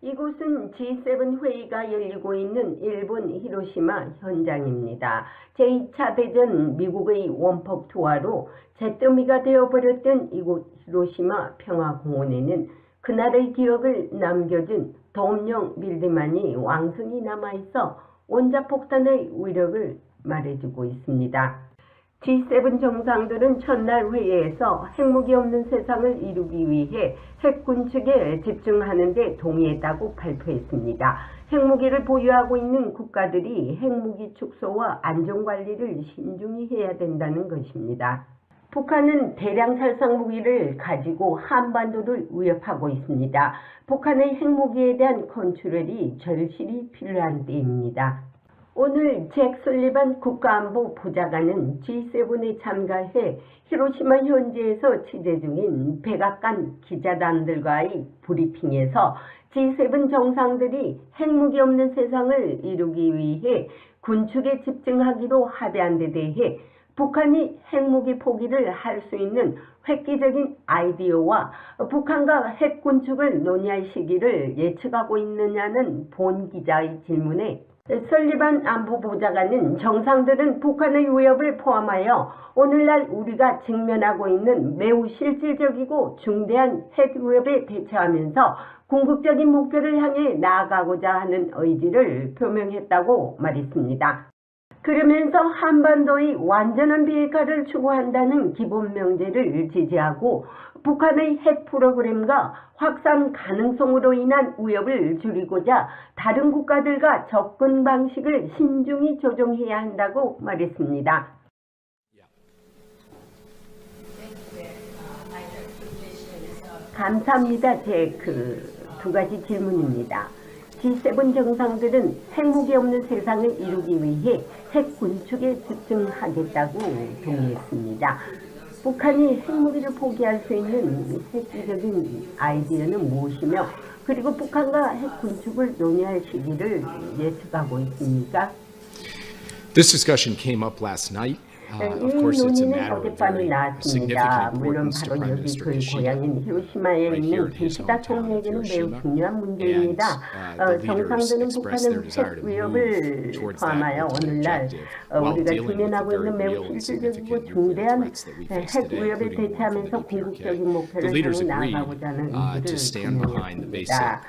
이곳은 G7 회의가 열리고 있는 일본 히로시마 현장입니다. 제2차 대전 미국의 원폭 투하로 잿더미가 되어버렸던 이곳 히로시마 평화공원에는 그날의 기억을 남겨준 도움용 빌딩만이 왕성히 남아있어 원자폭탄의 위력을 말해주고 있습니다. G7 정상들은 첫날 회의에서 핵무기 없는 세상을 이루기 위해 핵 군축에 집중하는 데 동의했다고 발표했습니다. 핵무기를 보유하고 있는 국가들이 핵무기 축소와 안전관리를 신중히 해야 된다는 것입니다. 북한은 대량 살상 무기를 가지고 한반도를 위협하고 있습니다. 북한의 핵무기에 대한 컨트롤이 절실히 필요한 때입니다. 오늘 잭 설리반 국가안보 보좌관은 G7에 참가해 히로시마 현지에서 취재 중인 백악관 기자단들과의 브리핑에서 G7 정상들이 핵무기 없는 세상을 이루기 위해 군축에 집중하기로 합의한 데 대해 북한이 핵무기 포기를 할 수 있는 획기적인 아이디어와 북한과 핵 군축을 논의할 시기를 예측하고 있느냐는 본 기자의 질문에 설리반 안보보좌관은 정상들은 북한의 위협을 포함하여 오늘날 우리가 직면하고 있는 매우 실질적이고 중대한 핵 위협에 대처하면서 궁극적인 목표를 향해 나아가고자 하는 의지를 표명했다고 말했습니다. 그러면서 한반도의 완전한 비핵화를 추구한다는 기본 명제를 지지하고 북한의 핵 프로그램과 확산 가능성으로 인한 위협을 줄이고자 다른 국가들과 접근 방식을 신중히 조정해야 한다고 말했습니다. 감사합니다. 제 두 가지 질문입니다. G7 정상들은 핵무기 없는 세상을 이루기 위해 핵 군축에 집중하겠다고 동의했습니다. 북한이 핵무기를 포기할 수 있는 획기적인 아이디어는 무엇이며 그리고 북한과 핵 군축을 논의할 시기를 예측하고 있습니까? This discussion came up last night. 이 논의는 어젯밤에 나왔습니다. 물론 바로 여기 그 고향인 히로시마에 있는 기시다 총리에게는 매우 중요한 문제입니다. 정상들은 북한은 핵 위협을 포함하여 오늘날 우리가 직면하고 있는 매우 실질적이고 중대한 핵 위협에 대처하면서 궁극적인 목표를 향해 나아가고자 하는 의지를 공유했습니다.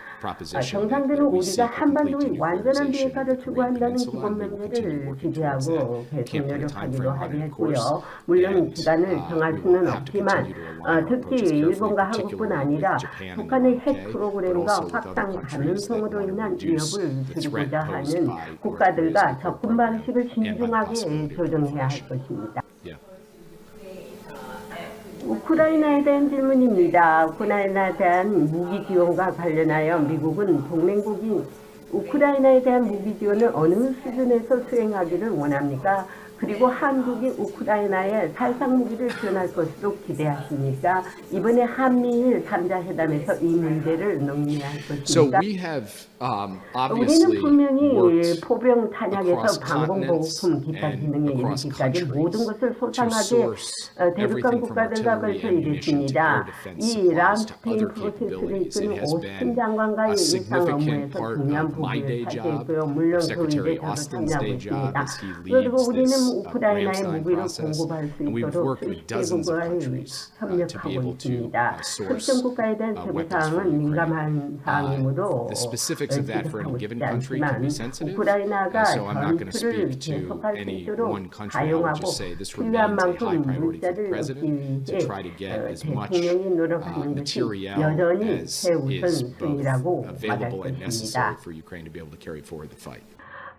정상들은 우리가 한반도의 완전한 비핵화를 추구한다는 기본 명제를 지지하고 계속 노력하기로 합의했고요. 물론 기간을 정할 수는 없지만 특히 일본과 한국뿐 아니라 북한의 핵 프로그램과 확산 가능성으로 인한 위협을 줄이고자 하는 국가들과 접근 방식을 신중하게 조정해야 할 것입니다. 우크라이나에 대한 질문입니다. 우크라이나에 대한 무기 지원과 관련하여 미국은 동맹국이 우크라이나에 대한 무기 지원을 어느 수준에서 수행하기를 원합니까? 그리고 한국이 우크라이나에 살상 무기를 지원할 것으로 기대하십니까? 이번에 한미일 3자 회담에서 이 문제를 논의해야 할 것입니까? 우리는 분명히 포병 탄약에서 방공보급품 기타 기능에 이르기까지 모든 것을 소상하게 대륙간 국가들과 걸쳐 이뤘습니다. 이 람스테인 프로세스를 이끄는 오스틴 장관과의 일상 업무에서 중요한 부분을 차지했고요. 물론 그 일에 저도 참여하고 있습니다. 그리고 우리는 우크라이나에 무기를 공급할 수 있도록 수십개국과의 협력하고 있습니다. 특정 국가에 대한 세부 사항은 민감한 사항이므로 지적하고 싶지 않지만 우크라이나가 전투를 계속할 수 있도록 가용하고 필요한 만큼 물자를 얻기 위해 대통령이 노력하는 것이 여전히 최우선순위라고 말할 것입니다.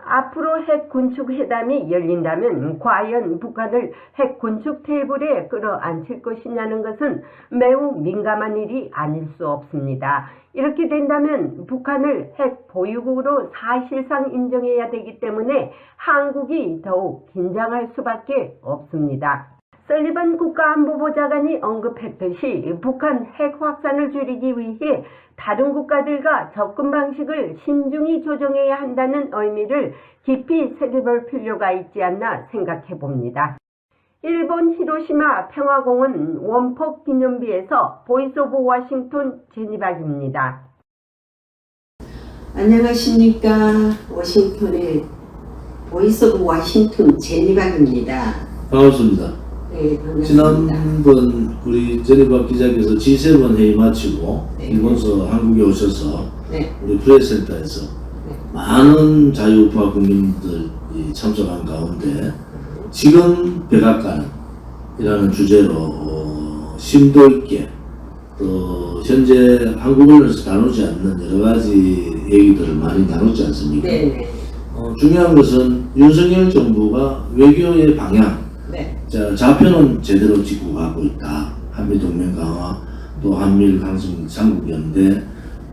앞으로 핵 군축 회담이 열린다면 과연 북한을 핵 군축 테이블에 끌어안칠 것이냐는 것은 매우 민감한 일이 아닐 수 없습니다. 이렇게 된다면 북한을 핵 보유국으로 사실상 인정해야 되기 때문에 한국이 더욱 긴장할 수밖에 없습니다. 설리반 국가안보보좌관이 언급했듯이 북한 핵 확산을 줄이기 위해 다른 국가들과 접근 방식을 신중히 조정해야 한다는 의미를 깊이 새겨볼 필요가 있지 않나 생각해 봅니다. 일본 히로시마 평화공원 원폭 기념비에서 보이스 오브 워싱턴 제니박입니다. 안녕하십니까. 워싱턴의 보이스 오브 워싱턴 제니박입니다. 반갑습니다. 네, 반갑습니다. 지난번 우리 제니박 기자께서 G7 회의 마치고 네. 일본서 한국에 오셔서 네. 우리 프레스센터에서 네. 많은 자유우파 국민들이 참석한 가운데 지금 백악관이라는 주제로 심도 있게 또 현재 한국 언론에서 다루지 않는 여러 가지 얘기들을 많이 나눴지 않습니까? 네. 중요한 것은 윤석열 정부가 외교의 방향, 네. 자, 좌표는 제대로 짚고 가고 있다. 한미 동맹 강화, 또 한미일 강성 삼국연대,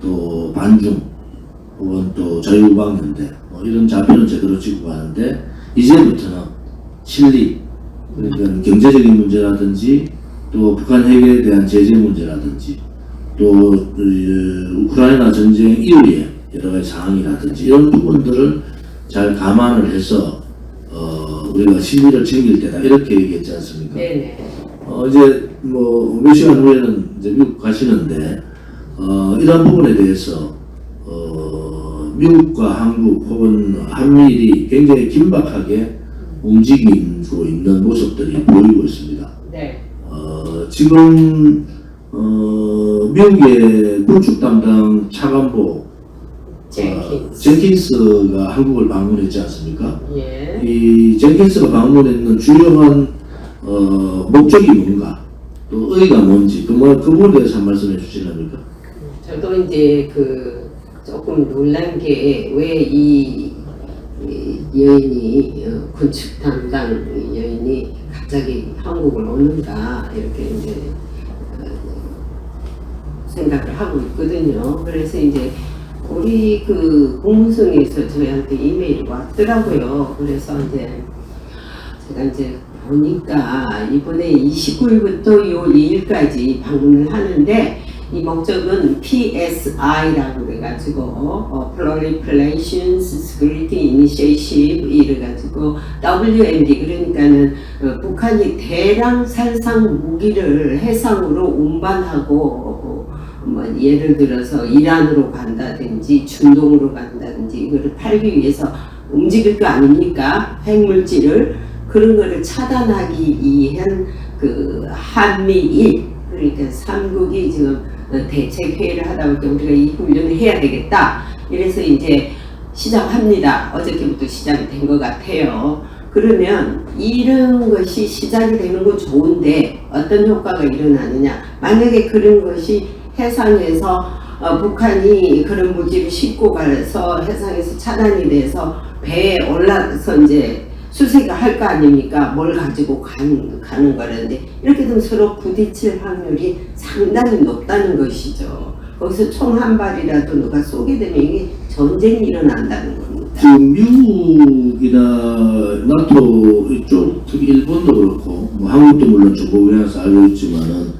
또 반중, 혹은 또 자유우방연대, 이런 좌표는 제대로 짚고 가는데 이제부터는 실리, 그러니까 경제적인 문제라든지 또 북한 핵에 대한 제재 문제라든지 또 우크라이나 전쟁 이후에 여러 가지 상황이라든지 이런 부분들을 잘 감안을 해서 우리가 실리를 챙길 때다 이렇게 얘기했지 않습니까? 네네. 이제 뭐 몇 시간 후에는 이제 미국 가시는데 이런 부분에 대해서 미국과 한국 혹은 한미일이 굉장히 긴박하게 움직이고 있는 모습들이 보이고 있습니다. 네. 지금 미국의 군축 담당 차관보 젠킨스가 한국을 방문했지 않습니까? 예. 이 젠킨스가 방문했는 주요한 목적이 뭔가 또 의의가 뭔지 그 부분에 대해서 한 말씀해 주시렵니까? 저도 이제 조금 놀란 게 왜 이 여인이 건축 담당 여인이 갑자기 한국을 오는가 이렇게 이제 생각을 하고 있거든요. 그래서 이제 우리 공무성에서 저희한테 이메일이 왔더라고요. 그래서 이제 제가 이제 보니까 이번에 29일부터 6월 2일까지 방문을 하는데 이 목적은 PSI라고 그래가지고 Proliferation Security Initiative 이래가지고 WMD 그러니까는 북한이 대량 살상 무기를 해상으로 운반하고 뭐 예를 들어서 이란으로 간다든지 중동으로 간다든지 이거를 팔기 위해서 움직일 거 아닙니까? 핵물질을 그런 거를 차단하기 위한 한미일 그러니까 3국이 지금 대책회의를 하다 보니까 우리가 이 훈련을 해야 되겠다. 이래서 이제 시작합니다. 어저께부터 시작이 된 것 같아요. 그러면 이런 것이 시작이 되는 건 좋은데 어떤 효과가 일어나느냐. 만약에 그런 것이 해상에서 북한이 그런 물질을 싣고 가서 해상에서 차단이 돼서 배에 올라서 이제 수색을 할 거 아닙니까? 뭘 가지고 가는 거라는데 이렇게 되면 서로 부딪힐 확률이 상당히 높다는 것이죠. 거기서 총 한 발이라도 누가 쏘게 되면 이게 전쟁이 일어난다는 겁니다. 지금 미국이나 나토 이쪽, 특히 일본도 그렇고 뭐 한국도 물론 정보위원회에서 알고 있지만은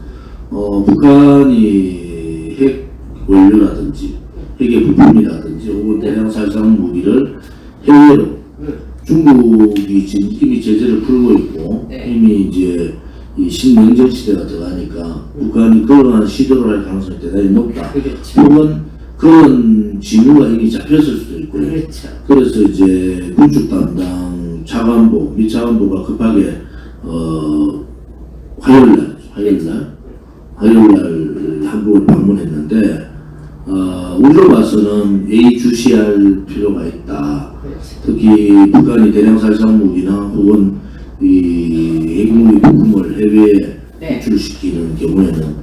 북한이 핵 원료라든지 핵의 부품이라든지 혹은 대량 살상 무기를 해외로 중국이 지금 이미 제재를 풀고 있고 네. 이미 이제 이 신냉전 시대가 들어가니까 북한이 그러한 시도를 할 가능성이 대단히 높다. 그렇죠. 혹은 그런 징후가 이미 잡혔을 수도 있고요. 그렇죠. 그래서 이제 군축 담당 차관보, 미 차관보가 급하게 화요일날 한국을 방문했는데 우리로 봐서는 예의주시할 필요가 있다. 특히 북한이 대량 살상 무기나 혹은 이 핵무기 부품을 해외에 유출시키는 경우에는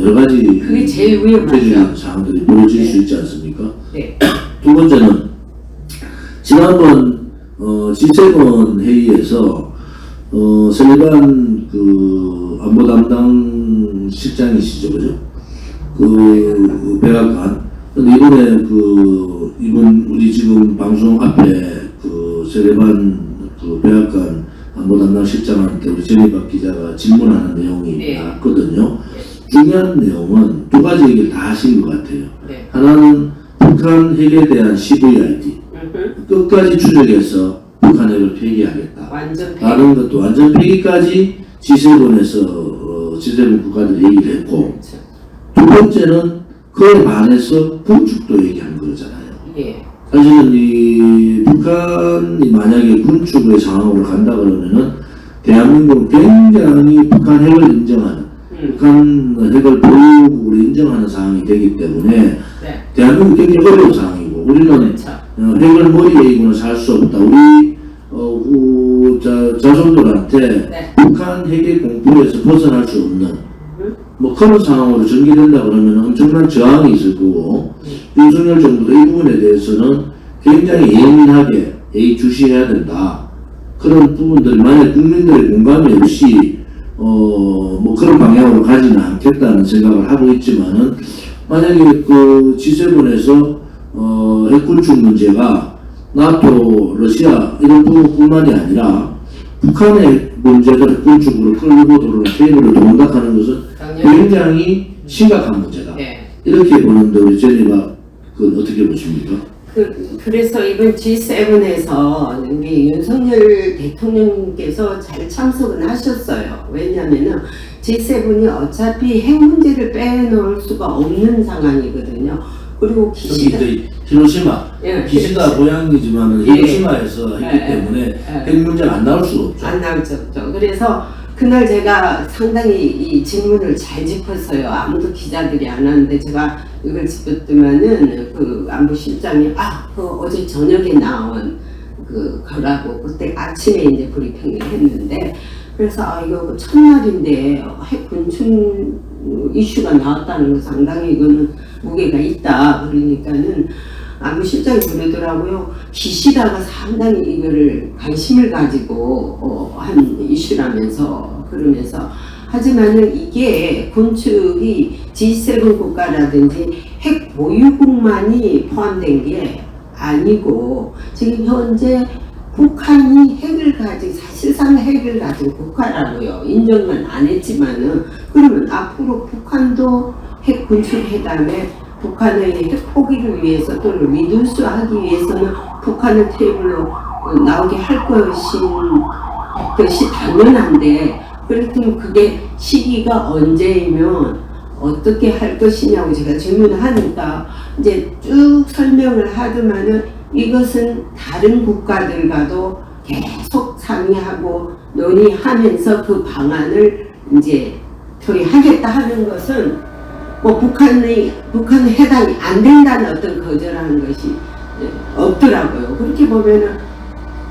여러 가지 그게 제일 위험하죠. 사항들이 벌어질 수 있지 않습니까? 네. 두 번째는 지난번 G7 회의에서 설리반 안보 담당 실장이시죠, 그죠? 백악관. 근데 이번에 이번 우리 지금 방송 앞에 설리반 백악관 안보 담당 실장한테 우리 제니박 기자가 질문하는 내용이 나왔거든요. 중요한 내용은 두 가지 얘기를 다 하신 것 같아요. 하나는 북한 핵에 대한 CVID 끝까지 추적해서 북한 핵을 폐기하겠다. 완전 다른 것도 완전 폐기까지 G7에서 G7 국가들이 얘기를 했고, 그렇죠. 두 번째는 그에 반해서 군축도 얘기하는 거잖아요. 예. 사실은 이 북한이 만약에 군축의 상황으로 간다 그러면은 대한민국은 굉장히 북한 핵을 인정하는, 북한 핵을 보유국으로 인정하는 상황이 되기 때문에 네. 대한민국은 굉장히 어려운 상황이고, 우리는 그렇죠. 핵을 머리에 이고는 살 수 없다. 우리 자손들한테 네. 북한 핵의 공포에서 벗어날 수 없는 뭐 그런 상황으로 전개된다 그러면 엄청난 저항이 있을 거고, 윤석열 정부도 이 부분에 대해서는 굉장히 예민하게 예의주시해야 된다. 그런 부분들 만약 국민들의 공감이 없이 뭐 그런 방향으로 가지는 않겠다는 생각을 하고 있지만은, 만약에 그 G7에서 핵군축 문제가 나토, 러시아 이런 부분뿐만이 아니라 북한의 문제를 군축으로 끌고 들어오는 테이블을 동작하는 것은 굉장히 심각한 문제다. 네. 이렇게 보는데 우리 제니가 그 어떻게 보십니까? 그래서 이번 G7에서 우리 윤석열 대통령께서 잘 참석은 하셨어요. 왜냐하면은 G7이 어차피 핵 문제를 빼놓을 수가 없는 상황이거든요. 그리고 기시다. 히로시마, 예, 기시다 고향이지만 예. 히로시마에서 했기 예, 때문에 예. 핵 문제가 안 나올 수가 없죠. 안 나올 수 없죠. 그래서 그날 제가 상당히 이 질문을 잘 짚었어요. 아무도 기자들이 안 하는데 제가 이걸 짚었더만은 그 안보실장이 그 어제 저녁에 나온 거라고 그때 아침에 이제 브리핑을 했는데, 그래서 이거 첫날인데 핵 군축 이슈가 나왔다는 거 상당히 이거는 무게가 있다. 그러니까는 안보실장이 그러더라고요. 기시다가 상당히 이거를 관심을 가지고 한 이슈라면서 그러면서, 하지만은 이게 군축이 G7 국가라든지 핵 보유국만이 포함된 게 아니고, 지금 현재 북한이 핵을 가지고 사실상 핵을 가진 국가라고요. 인정만 안 했지만은, 그러면 앞으로 북한도 핵 군축회담에 북한의 핵 포기를 위해서 또는 리두스하기 위해서는 북한을 테이블로 나오게 할 것이 당연한데, 그렇다면 그게 시기가 언제이면 어떻게 할 것이냐고 제가 질문을 하니까 이제 쭉 설명을 하더만은 이것은 다른 국가들과도 계속 상의하고 논의하면서 그 방안을 이제 처리하겠다 하는 것은 뭐 북한의 해당이 안 된다는 어떤 거절하는 것이 없더라고요. 그렇게 보면은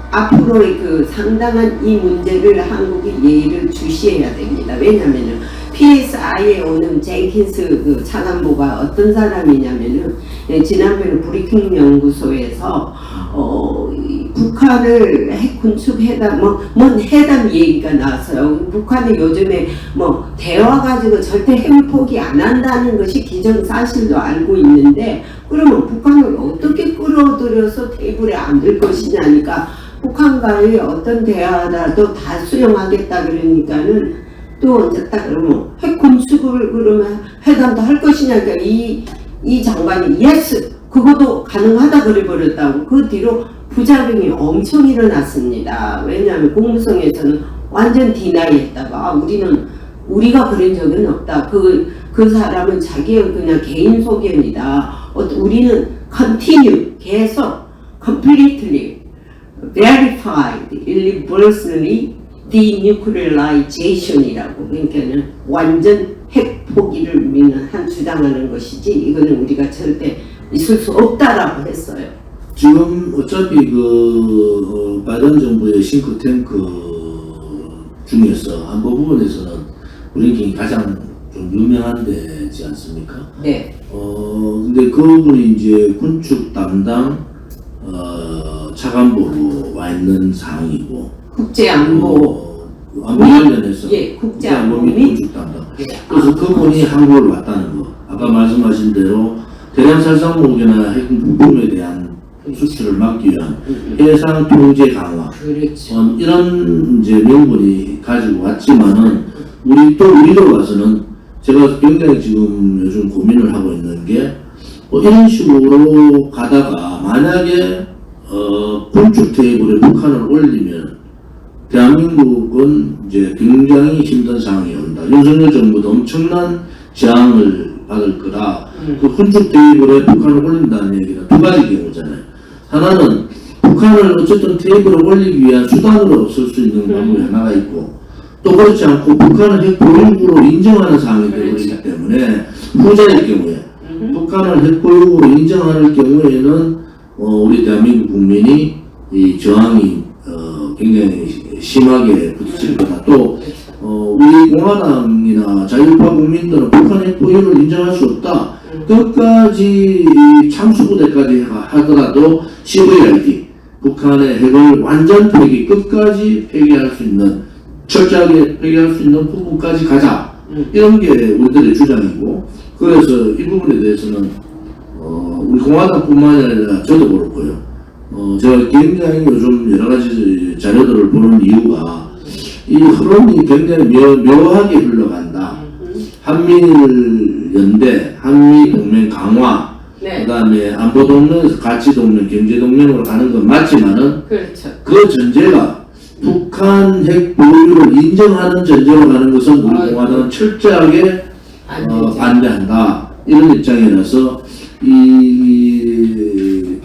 앞으로의 그 상당한 이 문제를 한국이 예의를 주시해야 됩니다. 왜냐하면은 PSI에 오는 젠킨스 그 차관보가 어떤 사람이냐면은 지난번에 브리킹 연구소에서 북한을 핵 군축 회담 뭔 회담 얘기가 나왔어요. 북한이 요즘에 뭐 대화 가지고 절대 핵을 포기 안 한다는 것이 기정사실도 알고 있는데, 그러면 북한을 어떻게 끌어들여서 테이블에 앉을 것이냐니까 북한과의 어떤 대화라도 다 수용하겠다 그러니까는 또 이제 딱 그러면 핵 군축을 그러면 회담도 할 것이냐니까 이 장관이 예스 그것도 가능하다 그래 버렸다고. 그 뒤로 부작용이 엄청 일어났습니다. 왜냐하면 국무성에서는 완전 디나이했다가 우리가 그런 적은 없다. 그 사람은 자기의 그냥 개인 소견이다. 우리는 continue 계속 completely verified irreversibly denuclearization이라고, 그러니까는 완전 핵 포기를 우리는 주장하는 것이지 이거는 우리가 절대 있을 수 없다라고 했어요. 지금 어차피 그 바이든 정부의 싱크탱크 중에서 안보 부분에서는 브링킹이 가장 좀 유명한 데지 않습니까? 네. 근데 그분이 이제 군축 담당 차관보로 와 있는 상황이고, 국제안보 안보 관련해서 국제안보 및 군축 담당. 그래서 그분이 한국을 왔다는 거. 아까 말씀하신 대로 대량 살상무기나 핵 부품에 대한 수출을 막기 위한 해상 통제 강화. 그렇죠. 이런 이제 명분이 가지고 왔지만은 우리도 와서는 제가 굉장히 지금 요즘 고민을 하고 있는 게 이런 식으로 가다가 만약에 군축 테이블에 북한을 올리면 대한민국은 이제 굉장히 힘든 상황이 온다. 윤석열 정부도 엄청난 저항을 받을 거다. 그 군축 테이블에 북한을 올린다는 얘기는 두 가지 경우잖아요. 하나는 북한을 어쨌든 테이블에 올리기 위한 수단으로 쓸 수 있는 방법이 하나가 있고, 또 그렇지 않고 북한을 핵 보유국으로 인정하는 상황이 되어있기 때문에 후자의 경우에 북한을 핵 보유국으로 인정하는 경우에는 우리 대한민국 국민이 이 저항이 굉장히 심하게 부딪힐 거다. 또 우리 공화당이나 자유파 국민들은 북한 핵 보유를 인정할 수 없다. 끝까지 참수부대까지 하더라도 CVRD 북한의 핵을 완전 폐기, 끝까지 폐기할 수 있는, 철저하게 폐기할 수 있는 부분까지 가자. 이런 게 우리들의 주장이고, 그래서 이 부분에 대해서는 우리 공화당뿐만 아니라 저도 그렇고요. 제가 굉장히 요즘 여러 가지 자료들을 보는 이유가 이 흐름이 굉장히 묘하게 흘러간다. 한미일 연대, 한미 동맹 강화, 네. 그다음에 안보 동맹에서 가치 동맹, 경제 동맹으로 가는 건 맞지만은 그렇죠. 그 전제가 북한 핵 보유를 인정하는 전제로 가는 것은 우리 공화당은 철저하게 반대한다. 이런 입장이라서 이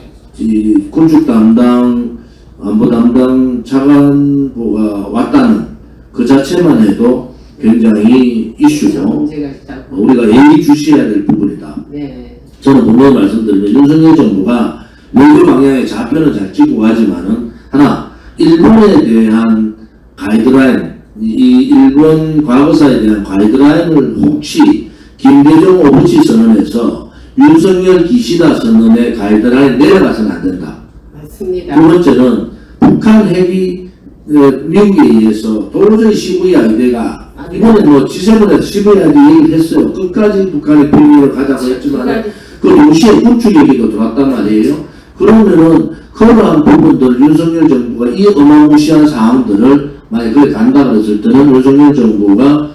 군축 담당, 안보 담당 차관보가 왔다는 그 자체만 해도 굉장히 이슈고 문제가 있다고. 우리가 예의주시해야 될 부분이다. 네. 저는 분명히 말씀드리면 윤석열 정부가 외교 방향의 좌표는 잘 찍고 가지만은 하나, 일본에 대한 가이드라인, 이 일본 과거사에 대한 가이드라인을 혹시 김대중 오부치 선언에서 윤석열 기시다 선언의 가이드라인 내려가서는 안 된다. 맞습니다. 두 번째는 북한 핵이 미국에 의해서 도저히 CVID가 이번에 뭐 G7에서 CVID 얘기를 했어요. 끝까지 북한의 폐기로 가자고 했지만 그 동시에 군축 얘기도 들어왔단 말이에요. 그러면은 그러한 부분들 윤석열 정부가 이 어마무시한 사항들을 만약 그래 간다 그랬을 때는 윤석열 정부가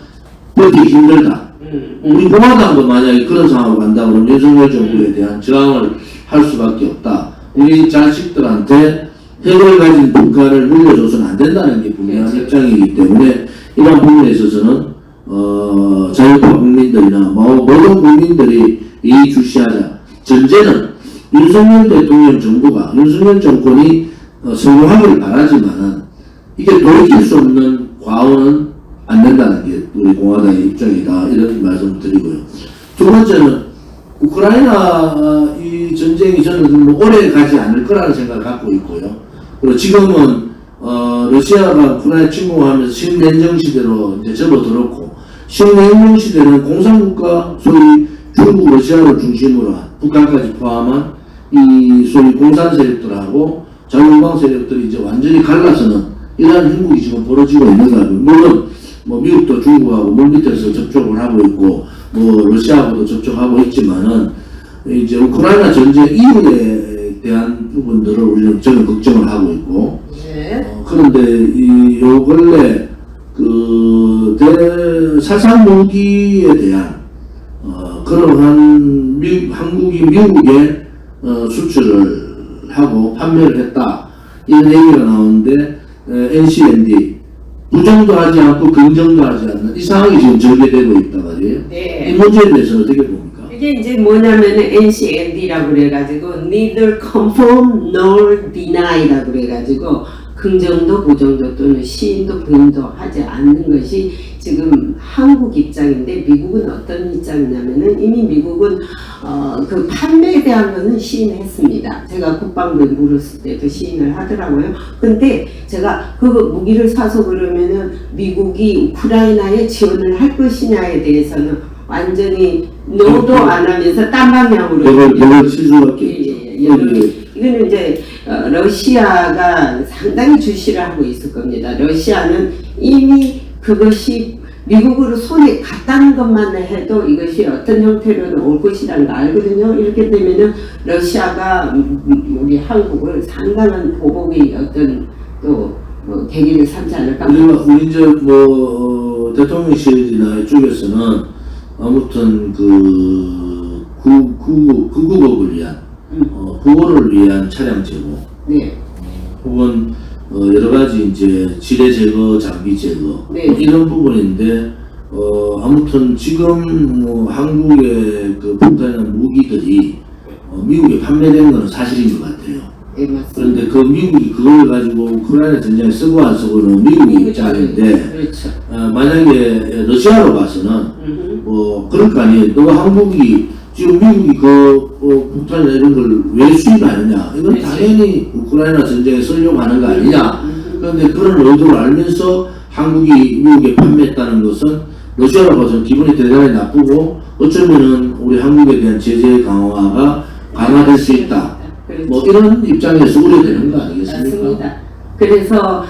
버티기 힘들다. 우리 공화당도 만약에 그런 상황으로 간다 그러면 윤석열 정부에 대한 저항을 할 수밖에 없다. 우리 자식들한테 핵을 가진 북한을 물려줘서는 안 된다는 게 분명한 입장이기 때문에 이런 부분에 있어서는 자유파 국민들이나 모든 국민들이 이의주시하자. 전제는 윤석열 대통령 정부가, 윤석열 정권이 성공하기를 바라지만은 이게 돌이킬 수 없는 과오는 안 된다는 게 우리 공화당의 입장이다. 이런 말씀을 드리고요. 두 번째는 우크라이나 이 전쟁이 저는 뭐 오래 가지 않을 거라는 생각을 갖고 있고요. 그리고 지금은 러시아가 우크라이나 침공하면서 신냉정 시대로 이제 접어들었고, 신냉정 시대는 공산국가, 소위 중국, 러시아를 중심으로 한 북한까지 포함한 이 소위 공산 세력들하고 자유우방 세력들이 이제 완전히 갈라서는 이러한 행국이 지금 벌어지고 있는 거고요. 물론 뭐 미국도 중국하고 물밑에서 접촉을 하고 있고 뭐 러시아하고도 접촉하고 있지만은 이제 우크라이나 전쟁 이후에 대한 부분들을 우리는 저는 걱정을 하고 있고, 그런데 요 근래 그 대사상 무기에 대한 그러한 한국이 미국에 수출을 하고 판매를 했다 이런 얘기가 나오는데 NCND 부정도 하지 않고 긍정도 하지 않는 이 상황이 지금 전개되고 있단 말이에요. 네. 이 문제에 대해서는 어떻게 봅니까? 이게 이제 뭐냐면은 NCND라고 그래가지고 neither confirm nor deny라고 그래가지고 긍정도 부정도 또는 시인도 부인도 하지 않는 것이 지금 한국 입장인데, 미국은 어떤 입장이냐면은 이미 미국은 그 판매에 대한 것은 시인했습니다. 제가 국방부에 물었을 때도 시인을 하더라고요. 근데 제가 그 무기를 사서 그러면은 미국이 우크라이나에 지원을 할 것이냐에 대해서는 완전히 노도 안 하면서 딴 방향으로 이걸 실수밖에 있죠. 이거는 이제 러시아가 상당히 주시를 하고 있을 겁니다. 러시아는 이미 그것이 미국으로 손에 갔다는 것만 해도 이것이 어떤 형태로는 올 것이라는 걸 알거든요. 이렇게 되면은 러시아가 우리 한국을 상당한 보복의 어떤 또 계기를 삼지 않을까. 우리 이제 뭐 대통령실이나 이쪽에서는 아무튼 그 구국을 위한 보호를 위한 차량 제공, 네. 혹은 여러 가지 이제 지뢰 제거, 장비 제거 네. 이런 부분인데 아무튼 지금 한국의 그 폭탄이나 무기들이 미국에 판매된 것은 사실인 것 같아요. 네, 맞습니다. 그런데 그 미국이 그걸 가지고 우크라이나 전쟁에 쓰고 안 쓰고는 미국의 입장인데 그렇죠. 만약에 러시아로 봐서는 그럴 거 아니에요. 너가 한국이 지금 미국이 그 폭탄이나 이런 걸 왜 수입하느냐? 이건 그렇지. 당연히 우크라이나 전쟁에 쓰려고 하는 거 아니냐? 그런데 그런 의도를 알면서 한국이 미국에 판매했다는 것은 러시아로 봐서는 기분이 대단히 나쁘고 어쩌면은 우리 한국에 대한 제재 강화가 강화될 수 있다. 뭐 이런 입장에서 우려되는 거 아니겠습니까? 맞습니다. 그래서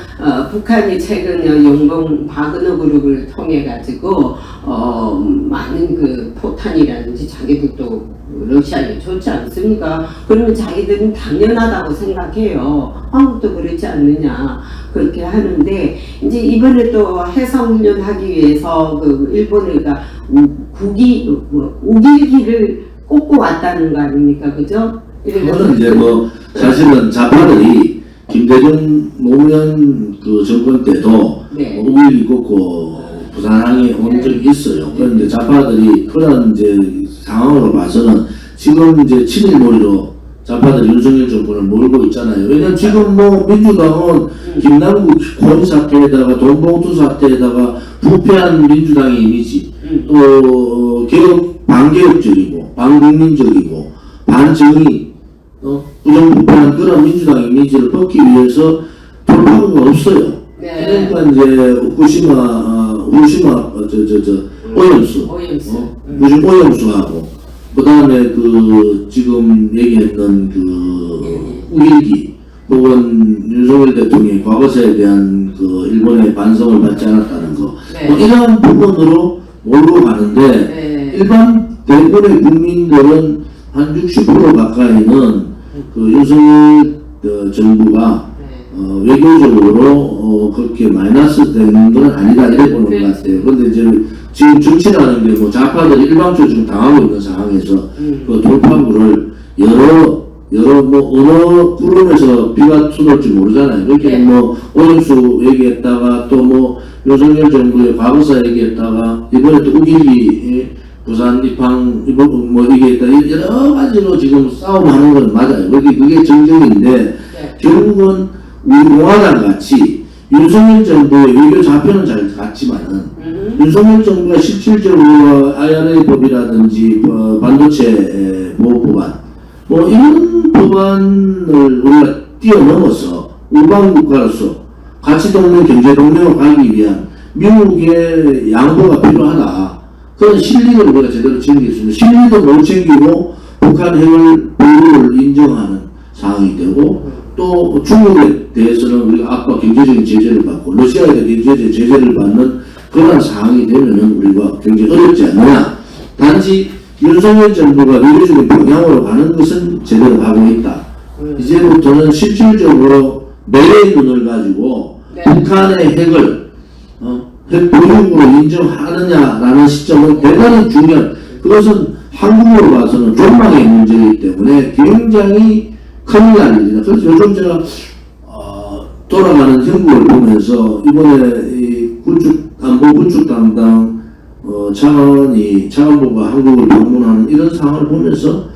북한이 최근 용봉 바그너 그룹을 통해 가지고 많은 그 포탄이라든지 자기들도 러시아에 좋지 않습니까? 그러면 자기들은 당연하다고 생각해요. 한국도 그렇지 않느냐 그렇게 하는데 이제 이번에 또 해상 훈련하기 위해서 그 일본에가 우길기를 꽂고 왔다는 거 아닙니까, 그죠? 그거는 이제 뭐 사실은 좌파들이 김대중 노무현 그 정권 때도 네. 우길기 꽂고 부산항에 온 적이 있어요. 그런데 좌파들이 그런 이제 상황으로 봐서는 지금 이제 친일몰이로 좌파들이 윤석열 정권을 몰고 있잖아요. 왜냐면 지금 뭐 민주당은 김남국 코인 사태에다가 돈봉투 사태에다가 부패한 민주당의 이미지, 또 개혁 반개혁적이고 반국민적이고 반정의, 부정부패한 그런 민주당 이미지를 벗기 위해서 돌파구가 없어요. 네. 그러니까 이제 후쿠시마 오염수, 무슨 오염수하고 그 다음에 그 지금 얘기했던 그 우길기 혹은 윤석열 대통령의 과거사에 대한 그 일본의 반성을 받지 않았다는 거, 네. 뭐 이런 부분으로 몰고 가는데 네. 일반 대부분의 국민들은 한 60% 가까이는 그 윤석열 정부가 외교적으로 그렇게 마이너스 되는 건 아니다 이래 보는 것 같아요. 그런데 이제 지금 정치라는 게 뭐 좌파들이 일방적으로 지금 당하고 있는 상황에서 그 돌파구를 여러 뭐 어느 구름에서 비가 쏟을지 모르잖아요. 그렇게 뭐 오염수 얘기했다가 또 뭐 윤석열 정부의 과거사 얘기했다가 이번에 또 우길기 부산 입항 뭐 얘기했다 여러 가지로 지금 싸움하는 건 맞아요. 그게 정쟁인데 결국은 우리 공화당 같이 윤석열 정부의 외교 좌표는 잘 갔지만은 윤석열 정부가 실질적으로 IRA 법이라든지 반도체 보호 법안 뭐 이런 법안을 우리가 뛰어넘어서 우방 국가로서 가치 동맹 경제 동맹으로 가기 위한 미국의 양보가 필요하다. 그런 실리를 우리가 제대로 챙길 수 있는 실리도 못 챙기고 북한 핵을 보유를 인정하는 상황이 되고 또 중국에 대해서는 우리가 아까 경제적인 제재를 받고 러시아에 대한 경제적인 제재를 받는 그런 상황이 되면은 우리가 굉장히 어렵지 않느냐. 단지 윤석열 정부가 외교적인 방향으로 가는 것은 제대로 하고 있다. 이제부터는 실질적으로 매의 눈을 가지고 북한의 핵을 핵 보유국으로 인정하느냐라는 시점은 대단히 중요한, 그것은 한국으로 봐서는 존망의 문제이기 때문에 굉장히 큰일 날 일이다. 그래서 요즘 제가 돌아가는 형국을 보면서 이번에 이 안보 군축 담당 차관보가 한국을 방문하는 이런 상황을 보면서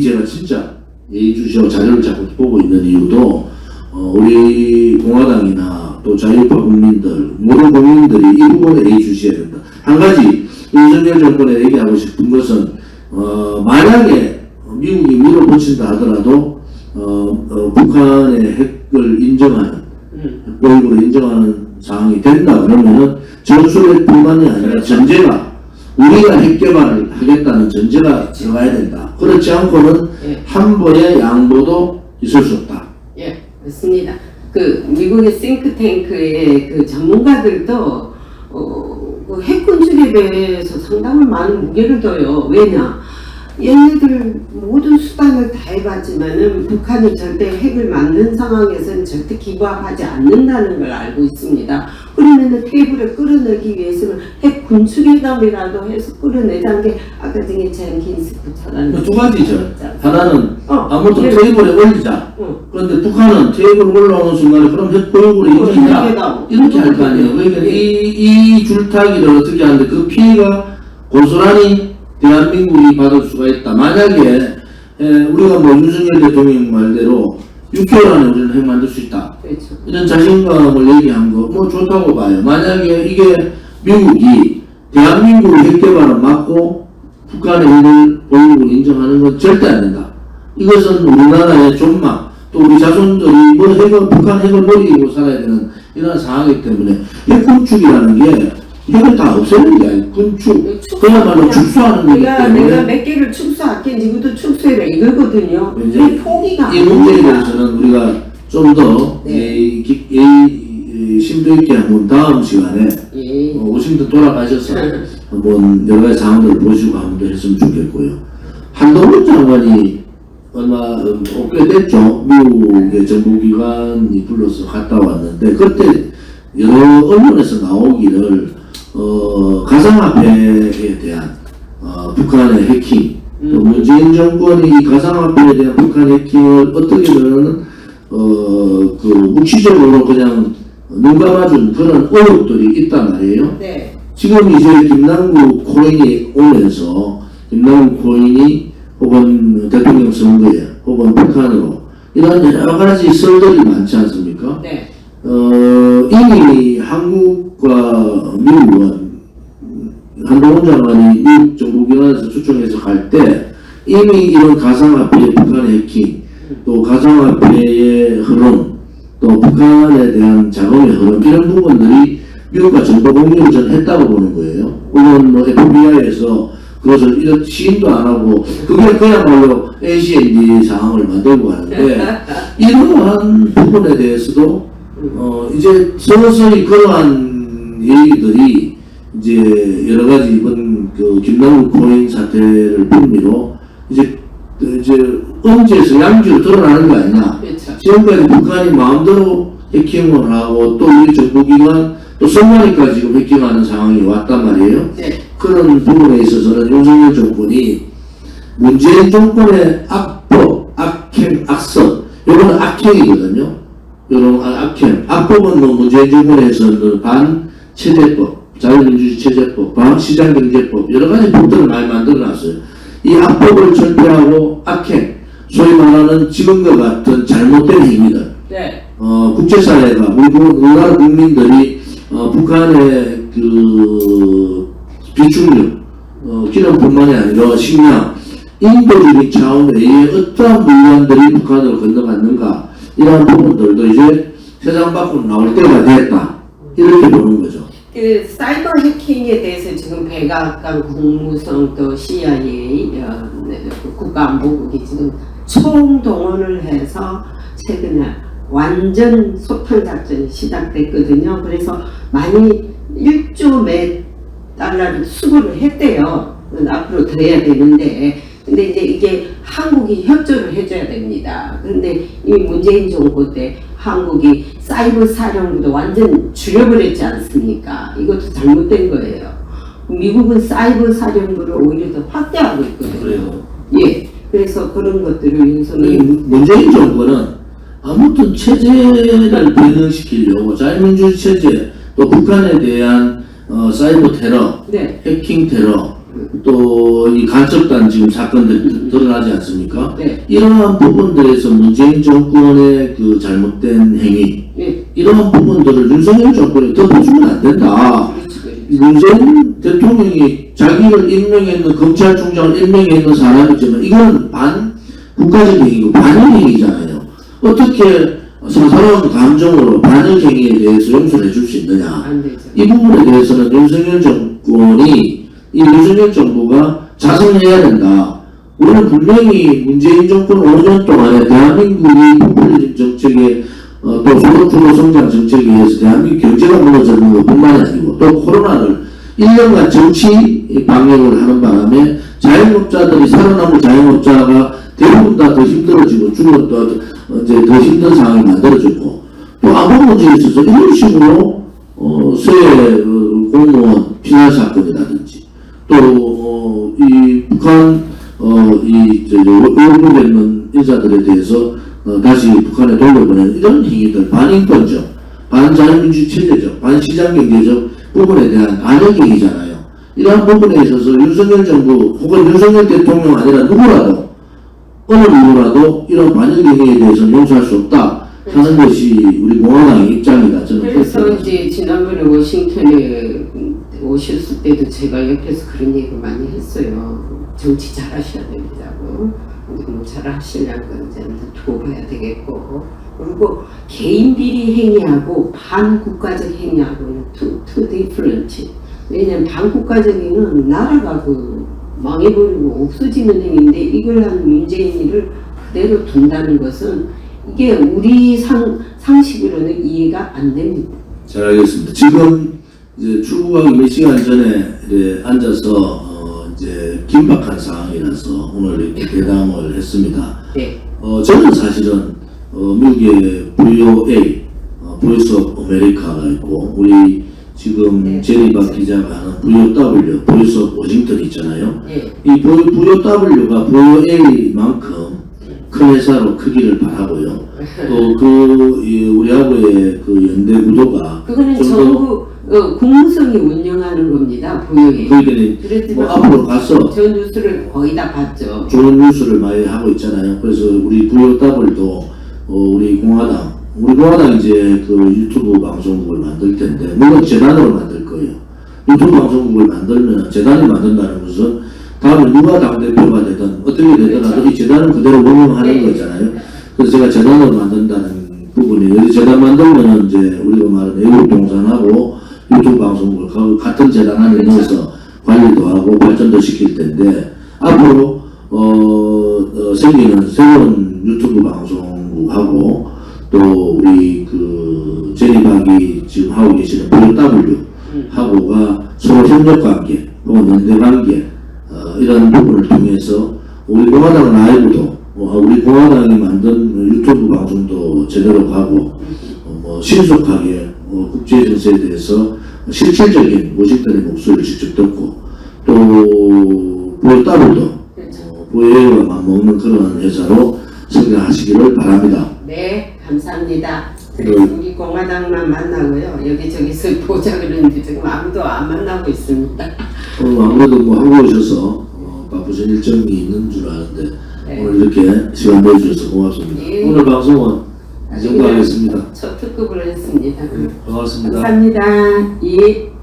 제가 진짜 예의주시하고 자료를 자꾸 보고 있는 이유도 우리 공화당이나 또 자유파 국민들 모든 국민들이 이 부분에 예의주시해야 된다. 한 가지 윤석열 정권에 얘기하고 싶은 것은 만약에 미국이 밀어붙인다 하더라도 북한의 핵을 인정하는 보유국으로 인정하는 상황이 된다 그러면은 전술핵뿐만이 아니라 전제가 우리가 핵 개발을 하겠다는 전제가 들어가야 된다. 그렇지 않고는 한 번의 양보도 있을 수 없다. 예, 맞습니다. 그 미국의 싱크탱크의 그 전문가들도 그 핵 군축에 대해서 상당히 많은 무게를 둬요. 왜냐? 얘네들 모든 수단을 다 해봤지만은 북한이 절대 핵을 만든 상황에서는 절대 기부하지 않는다는 걸 알고 있습니다. 그러면은 테이블에 끌어내기 위해서는 핵 군축회담이라도 해서 끌어내자는 게 아까 전에 젠킨스 부차관이 두 가지죠. 하나는 아무튼 네. 테이블에 올리자. 그런데 북한은 테이블 올라오는 순간에 그럼 핵 보유국으로 인정이다. 이렇게 할 거 아니에요. 그러니까 이 줄타기를 어떻게 하는데 그 피해가 고스란히 대한민국이 받을 수가 있다. 만약에 우리가 뭐 윤석열 대통령 말대로 6개월 안에 우리는 핵 만들 수 있다. 그렇죠. 이런 자신감을 얘기한 거 뭐 좋다고 봐요. 만약에 이게 미국이 대한민국의 핵 개발을 막고 북한의 핵을 보유국을 인정하는 건 절대 안 된다. 이것은 우리나라의 존망, 또 우리 자손들이 뭐 핵을, 북한 핵을 버리고 살아야 되는 이런 상황이기 때문에 핵 군축이라는 게 핵을 다 없애는 게 아니고 군축, 그야말로 축소하는 거기 내가 때문에 몇 개를 축소할게 니도 축소해라 이거거든요. 이 포기가 이 문제에 대해서는 우리가 좀 더 심도 있게 한번 다음 시간에 워싱턴 돌아가셔서 한번 여러 가지 상황들을 보시고 한번 했으면 좋겠고요. 한동훈 장관이 얼마 꽤 됐죠. 미국의 정부기관이 불러서 갔다 왔는데 그때 여러 언론에서 나오기를 가상화폐에 대한 북한의 해킹, 또 문재인 정권이 이 가상화폐에 대한 북한 해킹을 어떻게 보면은 그 묵시적으로 그냥 눈 감아준 그런 의혹들이 있단 말이에요. 네. 지금 이제 김남국 코인이 오면서 김남국 코인이 혹은 대통령 선거에 혹은 북한으로 이런 여러 가지 썰들이 많지 않습니까? 네. 이미 한국과 미국은 한동훈 장관이 미국 정부기관에서 초청해서 갈 때 이미 이런 가상화폐 북한의 해킹, 또 가상화폐의 흐름, 또 북한에 대한 자금의 흐름 이런 부분들이 미국과 정보 공유를 전 했다고 보는 거예요. 물론 뭐 FBI에서 그것을 이런 시인도 안 하고 그게 그야말로 ACND 상황을 만들고 하는데 이러한 부분에 대해서도 이제 서서히 그러한 얘기들이 이제 여러 가지 이번 그 김남국 코인 사태를 빌미로 이제 언제에서 양지로 드러나는 거 아니냐. 그렇죠. 지금까지 북한이 마음대로 해킹을 하고 또 우리 정부기관 또 선관위까지 지금 해킹하는 상황이 왔단 말이에요. 네. 그런 부분에 있어서는 윤석열 정권이 문재인 정권의 악법, 악행, 악선, 요거는 악행이거든요. 요런 악행. 악법은 뭐 문재인 정권에서는 반체제법, 자유민주주의 체제법, 반시장경제법, 여러 가지 법들을 많이 만들어놨어요. 이 악법을 철폐하고 악행, 소위 말하는 지금과 같은 잘못된 행위들, 네. 국제사회가, 우리나라 국민들이 북한의 그 비축류, 기름뿐만이 아니라 식량, 인도주의 차원의 어떠한 물건들이 북한으로 건너갔는가, 이러한 부분들도 이제 세상 밖으로 나올 때가 됐다. 이렇게 보는 거죠. 그 사이버 해킹에 대해서 지금 백악관, 국무성 또 CIA, 국가안보국이 지금 총동원을 해서 최근에 완전 소탕 작전이 시작됐거든요. 그래서 많이 1조 몇 달러를 수고를 했대요. 앞으로 더 해야 되는데, 근데 이제 이게 한국이 협조를 해줘야 됩니다. 그런데 이 문재인 정부 때 한국이 사이버 사령부도 완전 줄여버렸지 않습니까? 이것도 잘못된 거예요. 미국은 사이버 사령부를 오히려 더 확대하고 있거든요. 그래요. 예. 그래서 그런 것들을 윤석열 문재인 정부는 아무튼 체제를 변형시키려고 자유민주주의 체제, 또 북한에 대한 사이버 테러, 네. 해킹 테러, 또 이 간첩단 지금 사건들 드러나지 않습니까? 네. 이러한 부분들에서 문재인 정권의 그 잘못된 행위, 네. 이러한 부분들을 윤석열 정권이 덮어주면 안 된다. 문재인 대통령이 자기를 임명했는 검찰총장을 임명했는 사람이지만 이건 반국가적 행위고 반역행위잖아요. 어떻게 사사로운 감정으로 반역행위에 대해서 용서를 해줄 수 있느냐. 안 되죠. 이 부분에 대해서는 윤석열 정권이, 이 윤석열 정부가 자성해야 된다. 우리는 분명히 문재인 정권 5년 동안에 대한민국이 포퓰리즘 정책에 또 소득주도 성장 정책에 의해서 대한민국 경제가 무너지는 것뿐만이 아니고 또 코로나를 1년간 정치 방역을 하는 바람에 자영업자들이 살아남은 자영업자가 대부분 다 더 힘들어지고 중국도 이제 더 힘든 상황이 만들어졌고 또 아무 문제 있어서 이런 식으로 새 공무원 피살 사건이라든지 또 이 북한 의혹되는 인사들에 대해서 다시 북한에 돌려보내는 이런 행위들 반인권적, 반자유민주 체제적, 반시장경제적 부분에 대한 반역행위잖아요. 이러한 부분에 있어서 윤석열 정부 혹은 윤석열 대통령 아니라 누구라도 어느 누구라도 이런 반역행위에 대해서 용서할 수 없다 하는 것이 우리 공화당의 입장이다. 저는 그래서 이제 지난번에 워싱턴에 오셨을 때도 제가 옆에서 그런 얘기 많이 했어요. 정치 잘하셔야 됩니다고. 뭐 잘하시려면 이제 두고 봐야 되겠고. 그리고 개인 비리 행위하고 반국가적 행위하고는 two different. 왜냐면 반국가적 행위는 나라가 망해버리고 없어지는 행위인데 이걸 한 문재인을 그대로 둔다는 것은 이게 우리 상식으로는 이해가 안 됩니다. 잘 알겠습니다. 지금 이제 출국하기 몇 시간 전에 앉아서 이제 긴박한 상황이라서 오늘 이렇게 대담을 했습니다. 네. 저는 사실은 미국의 VOA, 보이스 오브 아메리카가 있고 우리 지금 네. 제리박 기자가 하는 VOW, 보이스 오브 워싱턴 있잖아요. 네. 이 VOW가 VOA만큼 큰 회사로 크기를 바라고요. 또 우리하고의 연대 구도가 그거는 좀 더 정부 국무성이 운영하는 겁니다. 보유에. 그러니까 뭐 앞으로 가서 저 뉴스를 거의 다 봤죠. 좋은 뉴스를 많이 하고 있잖아요. 그래서 우리 VOW도 우리 공화당 이제 유튜브 방송국을 만들 텐데 물론 재단으로 만들 거예요. 유튜브 방송국을 만들면 재단이 만든다는 것은 다음에 누가 당대표가 되든 어떻게 되더라도 그렇죠. 이 재단은 그대로 운영하는 네. 거잖아요. 그래서 제가 재단을 만든다는 부분이 여기 재단 만들면 이제 우리가 말하는 애국동산하고 유튜브 방송국을 같은 재단 안에 그렇죠. 넣어서 관리도 하고 발전도 시킬 텐데 앞으로 생기는 새로운 유튜브 방송국하고 또 우리 제리박이 지금 하고 계시는 VOW 하고가 서로 협력 관계 혹은 연대 관계 이런 부분을 통해서 우리 공화당 라이브도 우리 공화당이 만든 유튜브 방송도 제대로 가고 신속하게 국제 정세에 대해서 실질적인 워싱턴의 목소리를 직접 듣고 또 VOW도 VOA와 맞먹는 그런 회사로 성장하시기를 바랍니다. 네, 감사합니다. 그래서 우리 공화당만 만나고요. 여기저기서 보자 그러는데 지금 아무도 안 만나고 있습니다. 오늘 아무래도 하고 오셔서 바쁘신 일정이 있는 줄 아는데 네. 오늘 이렇게 시간 내주셔서 고맙습니다. 네. 오늘 방송은 이 정도 하겠습니다. 첫 특급을 했습니다. 고맙습니다. 감사합니다. 예.